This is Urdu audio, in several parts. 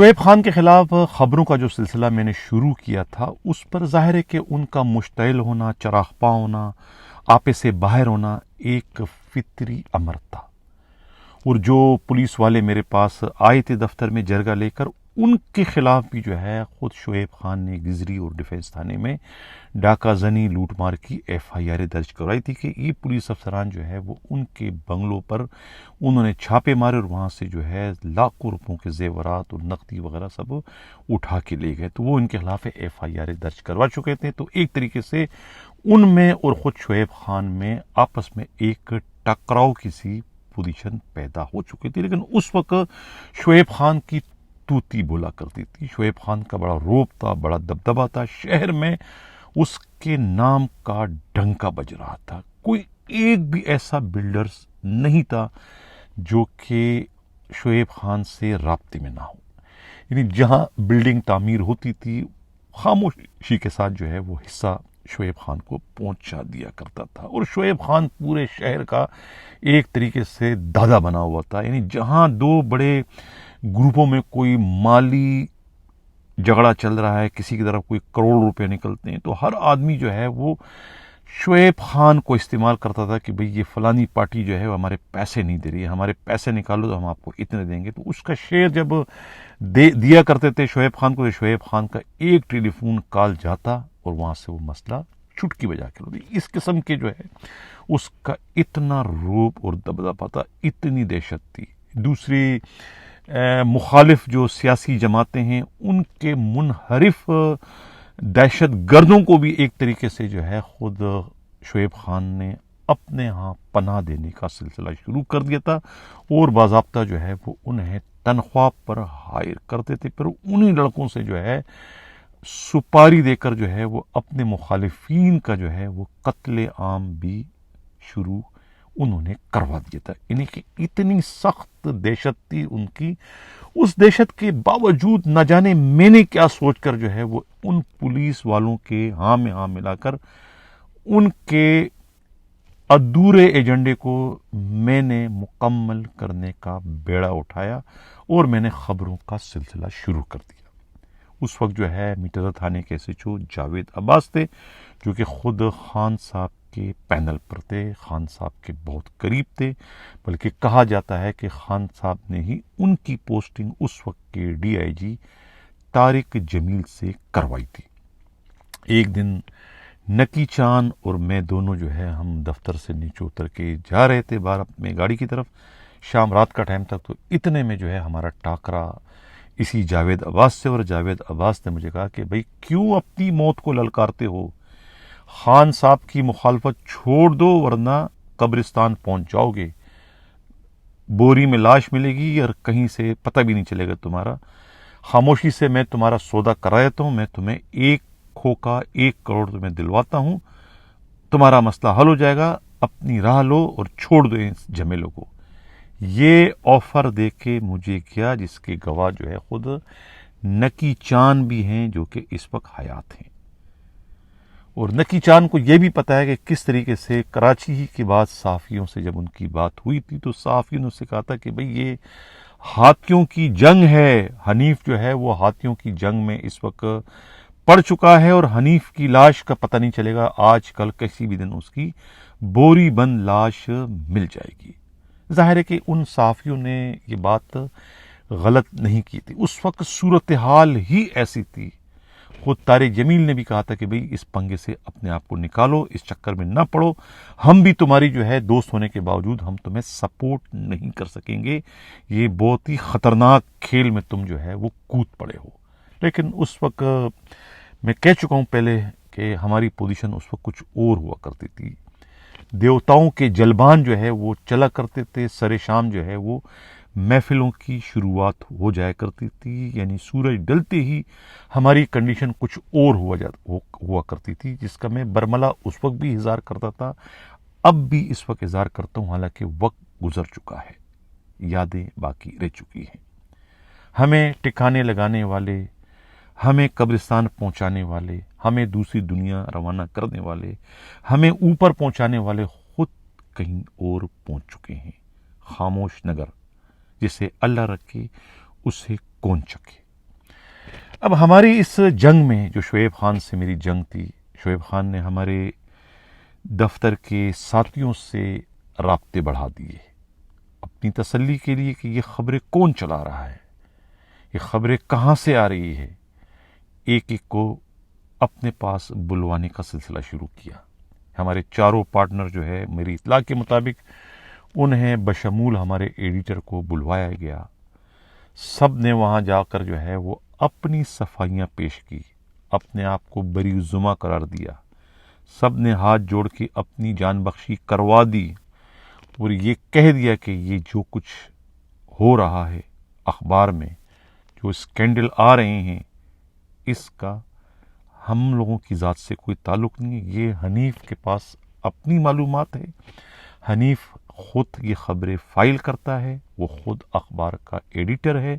شعیب خان کے خلاف خبروں کا جو سلسلہ میں نے شروع کیا تھا اس پر ظاہر ہے کہ ان کا مشتعل ہونا، چراغپا ہونا، آپے سے باہر ہونا ایک فطری امر تھا، اور جو پولیس والے میرے پاس آئے تھے دفتر میں جرگہ لے کر، ان کے خلاف بھی جو ہے خود شعیب خان نے گزری اور ڈیفنس تھانے میں ڈاکہ زنی لوٹ مار کی FIR درج کروائی تھی کہ یہ پولیس افسران جو ہے وہ ان کے بنگلوں پر انہوں نے چھاپے مارے اور وہاں سے جو ہے لاکھوں روپوں کے زیورات اور نقدی وغیرہ سب اٹھا کے لے گئے، تو وہ ان کے خلاف FIR درج کروا چکے تھے۔ تو ایک طریقے سے ان میں اور خود شعیب خان میں آپس میں ایک ٹکراؤ کی سی پوزیشن پیدا ہو چکی تھی، لیکن اس وقت شعیب خان کی توتی بولا کرتی تھی، شعیب خان کا بڑا روب تھا، بڑا دبدبہ تھا، شہر میں اس کے نام کا ڈنکا بج رہا تھا۔ کوئی ایک بھی ایسا بلڈرز نہیں تھا جو کہ شعیب خان سے رابطے میں نہ ہو، یعنی جہاں بلڈنگ تعمیر ہوتی تھی خاموشی کے ساتھ جو ہے وہ حصہ شعیب خان کو پہنچا دیا کرتا تھا، اور شعیب خان پورے شہر کا ایک طریقے سے دادا بنا ہوا تھا، یعنی جہاں دو بڑے گروپوں میں کوئی مالی جھگڑا چل رہا ہے، کسی کی طرف کوئی کروڑ روپے نکلتے ہیں، تو ہر آدمی جو ہے وہ شعیب خان کو استعمال کرتا تھا کہ بھئی یہ فلانی پارٹی جو ہے وہ ہمارے پیسے نہیں دے رہی ہے، ہمارے پیسے نکالو تو ہم آپ کو اتنے دیں گے۔ تو اس کا شیئر جب دیا کرتے تھے شعیب خان کو، تو شعیب خان کا ایک ٹیلی فون کال جاتا اور وہاں سے وہ مسئلہ چٹکی بجا کے ہوتی۔ اس قسم کے جو ہے اس کا اتنا روب اور دبدبہ تھا، اتنی دہشت تھی۔ دوسری مخالف جو سیاسی جماعتیں ہیں ان کے منحرف دہشت گردوں کو بھی ایک طریقے سے جو ہے خود شعیب خان نے اپنے ہاں پناہ دینے کا سلسلہ شروع کر دیا تھا، اور باضابطہ جو ہے وہ انہیں تنخواہ پر ہائر کرتے تھے، پھر انہی لڑکوں سے جو ہے سپاری دے کر جو ہے وہ اپنے مخالفین کا جو ہے وہ قتل عام بھی شروع انہوں نے کروا دیا تھا۔ یعنی کہ اتنی سخت دہشت تھی ان کی، اس دہشت کے باوجود نہ جانے میں نے کیا سوچ کر جو ہے وہ ان پولیس والوں کے ہاں میں ہاں ملا کر ان کے ادھورے ایجنڈے کو میں نے مکمل کرنے کا بیڑا اٹھایا اور میں نے خبروں کا سلسلہ شروع کر دیا۔ اس وقت جو ہے میٹر تھانے کے SHO جاوید عباس تھے، جو کہ خود خان صاحب کے پینل پر تھے، خان صاحب کے بہت قریب تھے، بلکہ کہا جاتا ہے کہ خان صاحب نے ہی ان کی پوسٹنگ اس وقت کے DIG طارق جمیل سے کروائی تھی۔ ایک دن نکی چاند اور میں دونوں جو ہے ہم دفتر سے نیچے اتر کے جا رہے تھے باہر اپنے گاڑی کی طرف، شام رات کا ٹائم تھا، تو اتنے میں جو ہے ہمارا ٹاکرا اسی جاوید عباس سے، اور جاوید عباس نے مجھے کہا کہ بھئی کیوں اپنی موت کو للکارتے ہو، خان صاحب کی مخالفت چھوڑ دو ورنہ قبرستان پہنچ جاؤ گے، بوری میں لاش ملے گی اور کہیں سے پتہ بھی نہیں چلے گا تمہارا، خاموشی سے میں تمہارا سودا کرا دیتا ہوں، میں تمہیں 1 کھوکا 1 کروڑ تمہیں دلواتا ہوں، تمہارا مسئلہ حل ہو جائے گا، اپنی راہ لو اور چھوڑ دو اس جھمیلوں کو۔ یہ آفر دے کے مجھے کیا، جس کے گواہ جو ہے خود نکی چاند بھی ہیں جو کہ اس وقت حیات ہیں، اور نکی چاند کو یہ بھی پتا ہے کہ کس طریقے سے کراچی ہی کے بعد صحافیوں سے جب ان کی بات ہوئی تھی تو صحافیوں نے اس سے کہا تھا کہ بھئی یہ ہاتھیوں کی جنگ ہے، حنیف جو ہے وہ ہاتھیوں کی جنگ میں اس وقت پڑ چکا ہے، اور حنیف کی لاش کا پتہ نہیں چلے گا، آج کل کسی بھی دن اس کی بوری بند لاش مل جائے گی۔ ظاہر ہے کہ ان صحافیوں نے یہ بات غلط نہیں کی تھی، اس وقت صورتحال ہی ایسی تھی۔ خود طارق جمیل نے بھی کہا تھا کہ بھئی اس پنگے سے اپنے آپ کو نکالو، اس چکر میں نہ پڑو، ہم بھی تمہاری جو ہے دوست ہونے کے باوجود ہم تمہیں سپورٹ نہیں کر سکیں گے، یہ بہت ہی خطرناک کھیل میں تم جو ہے وہ کود پڑے ہو۔ لیکن اس وقت میں کہہ چکا ہوں پہلے کہ ہماری پوزیشن اس وقت کچھ اور ہوا کرتی تھی، دیوتاؤں کے جلبان جو ہے وہ چلا کرتے تھے، سر شام جو ہے وہ محفلوں کی شروعات ہو جایا کرتی تھی، یعنی سورج ڈلتے ہی ہماری کنڈیشن کچھ اور ہوا کرتی تھی، جس کا میں برملا اس وقت بھی اظہار کرتا تھا، اب بھی اس وقت اظہار کرتا ہوں، حالانکہ وقت گزر چکا ہے، یادیں باقی رہ چکی ہیں۔ ہمیں ٹھکانے لگانے والے، ہمیں قبرستان پہنچانے والے، ہمیں دوسری دنیا روانہ کرنے والے، ہمیں اوپر پہنچانے والے خود کہیں اور پہنچ چکے ہیں۔ خاموش نگر جسے اللہ رکھے اسے کون چکے۔ اب ہماری اس جنگ میں جو شعیب خان سے میری جنگ تھی، شعیب خان نے ہمارے دفتر کے ساتھیوں سے رابطے بڑھا دیے اپنی تسلی کے لیے کہ یہ خبریں کون چلا رہا ہے، یہ خبریں کہاں سے آ رہی ہے، ایک ایک کو اپنے پاس بلوانے کا سلسلہ شروع کیا۔ ہمارے چاروں پارٹنر جو ہے میری اطلاع کے مطابق انہیں بشمول ہمارے ایڈیٹر کو بلوایا گیا۔ سب نے وہاں جا کر جو ہے وہ اپنی صفائیاں پیش کی، اپنے آپ کو بری ذمہ قرار دیا، سب نے ہاتھ جوڑ کے اپنی جان بخشی کروا دی اور یہ کہہ دیا کہ یہ جو کچھ ہو رہا ہے اخبار میں، جو اسکینڈل آ رہے ہیں، اس کا ہم لوگوں کی ذات سے کوئی تعلق نہیں ہے، یہ حنیف کے پاس اپنی معلومات ہے، حنیف خود یہ خبریں فائل کرتا ہے، وہ خود اخبار کا ایڈیٹر ہے،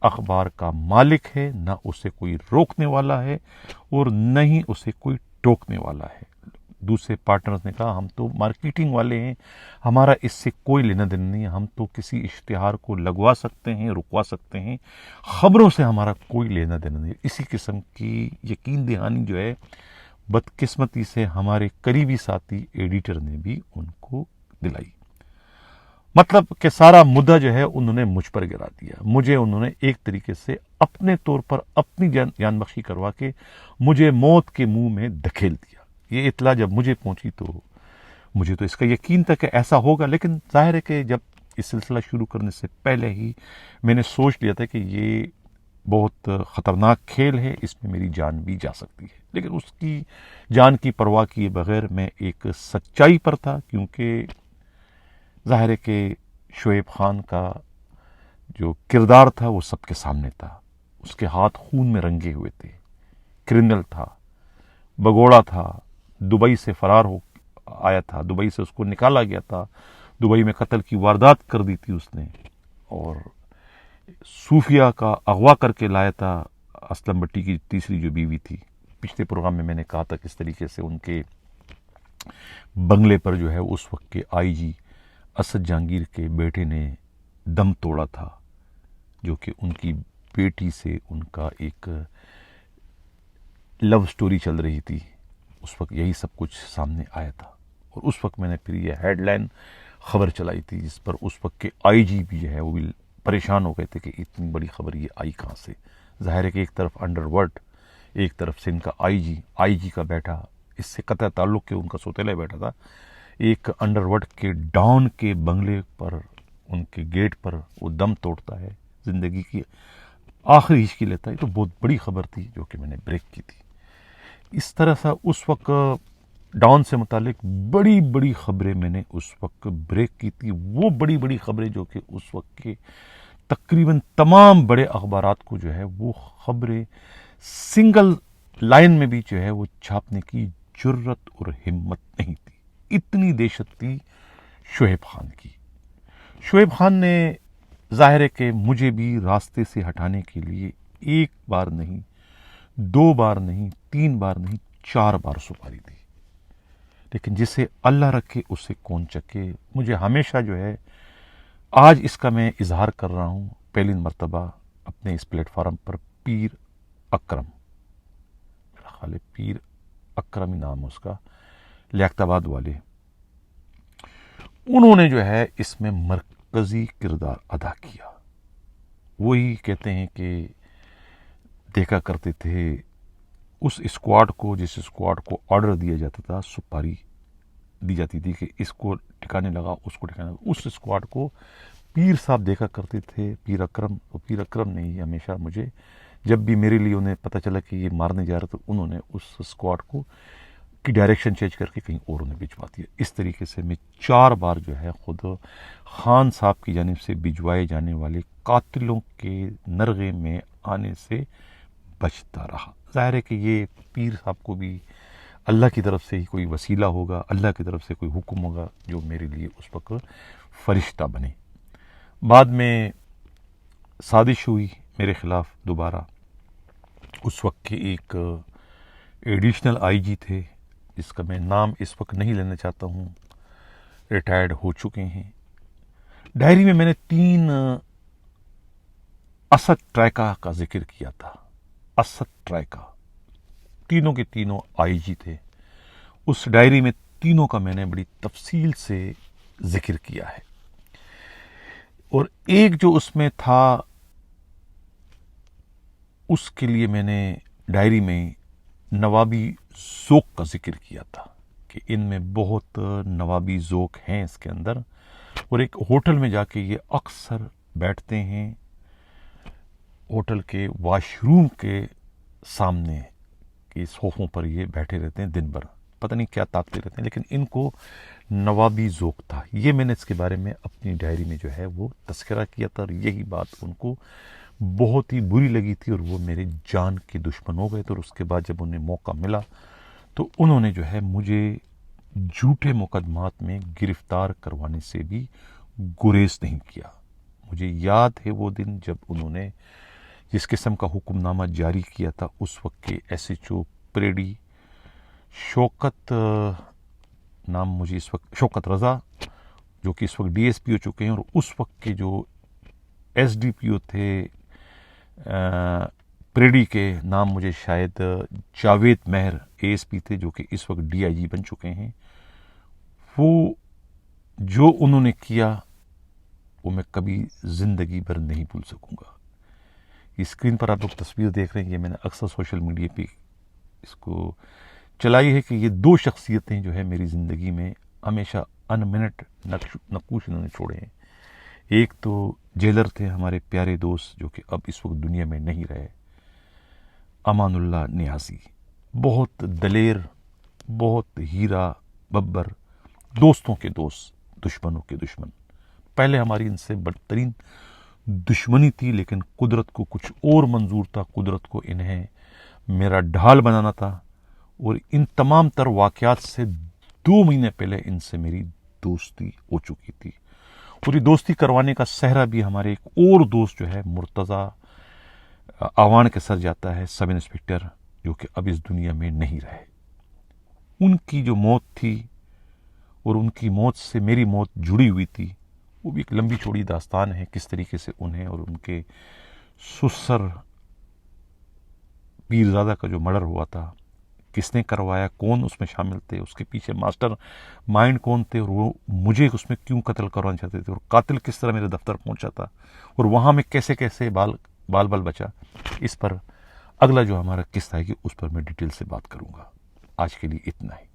اخبار کا مالک ہے، نہ اسے کوئی روکنے والا ہے اور نہ ہی اسے کوئی ٹوکنے والا ہے۔ دوسرے پارٹنرز نے کہا ہم تو مارکیٹنگ والے ہیں، ہمارا اس سے کوئی لینا دینا نہیں ہے، ہم تو کسی اشتہار کو لگوا سکتے ہیں، رکوا سکتے ہیں، خبروں سے ہمارا کوئی لینا دینا نہیں ہے۔ اسی قسم کی یقین دہانی جو ہے بدقسمتی سے ہمارے قریبی ساتھی ایڈیٹر نے بھی ان کو دلائی، مطلب کہ سارا مدعا جو ہے انہوں نے مجھ پر گرا دیا، مجھے انہوں نے ایک طریقے سے اپنے طور پر اپنی جان بخشی کروا کے مجھے موت کے منہ میں دھکیل دیا۔ یہ اطلاع جب مجھے پہنچی تو مجھے تو اس کا یقین تھا کہ ایسا ہوگا، لیکن ظاہر ہے کہ جب اس سلسلہ شروع کرنے سے پہلے ہی میں نے سوچ لیا تھا کہ یہ بہت خطرناک کھیل ہے، اس میں میری جان بھی جا سکتی ہے، لیکن اس کی جان کی پرواہ کیے بغیر میں ایک سچائی پر تھا، کیونکہ ظاہر ہے کہ شعیب خان کا جو کردار تھا وہ سب کے سامنے تھا، اس کے ہاتھ خون میں رنگے ہوئے تھے، کرمنل تھا، بگوڑا تھا، دبئی سے فرار ہو آیا تھا، دبئی سے اس کو نکالا گیا تھا، دبئی میں قتل کی واردات کر دی تھی اس نے، اور صوفیہ کا اغوا کر کے لایا تھا اسلم بٹی کی تیسری جو بیوی تھی۔ پچھلے پروگرام میں نے کہا تھا کس طریقے سے ان کے بنگلے پر جو ہے اس وقت کے آئی جی اسد جہانگیر کے بیٹے نے دم توڑا تھا، جو کہ ان کی بیٹی سے ان کا ایک لو سٹوری چل رہی تھی، اس وقت یہی سب کچھ سامنے آیا تھا، اور اس وقت میں نے پھر یہ ہیڈ لائن خبر چلائی تھی جس پر اس وقت کے آئی جی بھی جو ہے وہ بھی پریشان ہو گئے تھے کہ اتنی بڑی خبر یہ آئی کہاں سے۔ ظاہر ہے کہ ایک طرف انڈر ورلڈ، ایک طرف سے ان کا آئی جی کا بیٹا، اس سے قطع تعلق کے ان کا سوتیلا بیٹا تھا، ایک انڈر ورلڈ کے ڈان کے بنگلے پر ان کے گیٹ پر وہ دم توڑتا ہے، زندگی کی آخری ہچکی لیتا ہے، تو بہت بڑی خبر تھی جو کہ میں نے بریک کی تھی۔ اس طرح سے اس وقت ڈان سے متعلق بڑی بڑی خبریں میں نے اس وقت بریک کی تھی، وہ بڑی بڑی خبریں جو کہ اس وقت کے تقریباً تمام بڑے اخبارات کو جو ہے وہ خبریں سنگل لائن میں بھی جو ہے وہ چھاپنے کی جرت اور ہمت نہیں تھی، اتنی دہشت تھی شعیب خان کی۔ شعیب خان نے ظاہر ہے کہ مجھے بھی راستے سے ہٹانے کے لیے ایک بار نہیں، دو بار نہیں، تین بار نہیں، 4 بار سپاری دی، لیکن جسے اللہ رکھے اسے کون چکے۔ مجھے ہمیشہ جو ہے آج اس کا میں اظہار کر رہا ہوں پہلی مرتبہ اپنے اس پلیٹ فارم پر، پیر اکرم، میرا خیال ہے پیر اکرم ہی نام ہے اس کا، لیاقت آباد والے، انہوں نے جو ہے اس میں مرکزی کردار ادا کیا۔ وہی کہتے ہیں کہ دیکھا کرتے تھے اس اسکواڈ کو، جس اسکواڈ کو آرڈر دیا جاتا تھا، سپاری دی جاتی تھی کہ اس کو ٹھکانے لگا، اس کو ٹھکانے لگا، اس اسکواڈ کو پیر صاحب دیکھا کرتے تھے، پیر اکرم، اور پیر اکرم نے ہی ہمیشہ مجھے، جب بھی میرے لیے انہیں پتہ چلا کہ یہ مارنے جا رہا تو انہوں نے اس اسکواڈ کو کی ڈائریکشن چینج کر کے کہیں اور انہیں بھجوا دیا۔ اس طریقے سے میں 4 بار جو ہے خود خان صاحب کی جانب سے بھجوائے جانے والے قاتلوں کے نرغے میں آنے سے بچتا رہا۔ ظاہر ہے کہ یہ پیر صاحب کو بھی اللہ کی طرف سے ہی کوئی وسیلہ ہوگا، اللہ کی طرف سے کوئی حکم ہوگا جو میرے لیے اس وقت فرشتہ بنے۔ بعد میں سازش ہوئی میرے خلاف دوبارہ، اس وقت کے ایک ایڈیشنل آئی جی تھے جس کا میں نام اس وقت نہیں لینا چاہتا ہوں، ریٹائرڈ ہو چکے ہیں۔ ڈائری میں نے 3 اسد ٹریکا کا ذکر کیا تھا، اسد ٹرائکا، تینوں کے تینوں آئی جی تھے. اس ڈائری میں تینوں کا میں نے بڑی تفصیل سے ذکر کیا ہے. اور ایک جو اس میں تھا، اس کے لیے میں نے ڈائری میں نوابی ذوق کا ذکر کیا تھا کہ ان میں بہت نوابی ذوق ہیں اس کے اندر. اور ایک ہوٹل میں جا کے یہ اکثر بیٹھتے ہیں، ہوٹل کے واش روم کے سامنے کے صوفوں پر یہ بیٹھے رہتے ہیں دن بھر، پتہ نہیں کیا تاکتے رہتے ہیں، لیکن ان کو نوابی ذوق تھا. یہ میں نے اس کے بارے میں اپنی ڈائری میں جو ہے وہ تذکرہ کیا تھا، اور یہی بات ان کو بہت ہی بری لگی تھی، اور وہ میرے جان کے دشمن ہو گئے تھے. اور اس کے بعد جب انہیں موقع ملا تو انہوں نے جو ہے مجھے جھوٹے مقدمات میں گرفتار کروانے سے بھی گریز نہیں کیا. مجھے یاد ہے وہ دن جب انہوں نے جس قسم کا حکم نامہ جاری کیا تھا، اس وقت کے ایس ایچ او پریڈی شوکت، نام مجھے اس وقت، شوکت رضا، جو کہ اس وقت ڈی ایس پی ہو چکے ہیں، اور اس وقت کے جو ایس ڈی پی او تھے پریڈی کے، نام مجھے شاید جاوید مہر اے ایس پی تھے، جو کہ اس وقت ڈی آئی جی بن چکے ہیں. وہ جو انہوں نے کیا وہ میں کبھی زندگی بھر نہیں بھول سکوں گا. اسکرین پر آپ لوگ تصویر دیکھ رہے ہیں، یہ میں نے اکثر سوشل میڈیا پہ اس کو چلائی ہے کہ یہ دو شخصیتیں جو ہے میری زندگی میں ہمیشہ ان منٹ نقوش انہوں نے چھوڑے ہیں. ایک تو جیلر تھے ہمارے پیارے دوست جو کہ اب اس وقت دنیا میں نہیں رہے، امان اللہ نیازی، بہت دلیر، بہت ہیرا ببر، دوستوں کے دوست، دشمنوں کے دشمن. پہلے ہماری ان سے بدترین دشمنی تھی، لیکن قدرت کو کچھ اور منظور تھا. قدرت کو انہیں میرا ڈھال بنانا تھا، اور ان تمام تر واقعات سے 2 مہینے پہلے ان سے میری دوستی ہو چکی تھی. اور یہ دوستی کروانے کا سہرا بھی ہمارے ایک اور دوست جو ہے مرتضیٰ آوان کے سر جاتا ہے، سب انسپکٹر، جو کہ اب اس دنیا میں نہیں رہے. ان کی جو موت تھی اور ان کی موت سے میری موت جڑی ہوئی تھی، وہ بھی ایک لمبی چوڑی داستان ہے، کس طریقے سے انہیں اور ان کے سسر پیرزادہ کا جو مرڈر ہوا تھا، کس نے کروایا، کون اس میں شامل تھے، اس کے پیچھے ماسٹر مائنڈ کون تھے، اور وہ مجھے اس میں کیوں قتل کروانا چاہتے تھے، اور قاتل کس طرح میرے دفتر پہنچا تھا، اور وہاں میں کیسے کیسے بال بچا. اس پر اگلا جو ہمارا قصہ ہے کہ اس پر میں ڈیٹیل سے بات کروں گا. آج کے لیے اتنا ہی.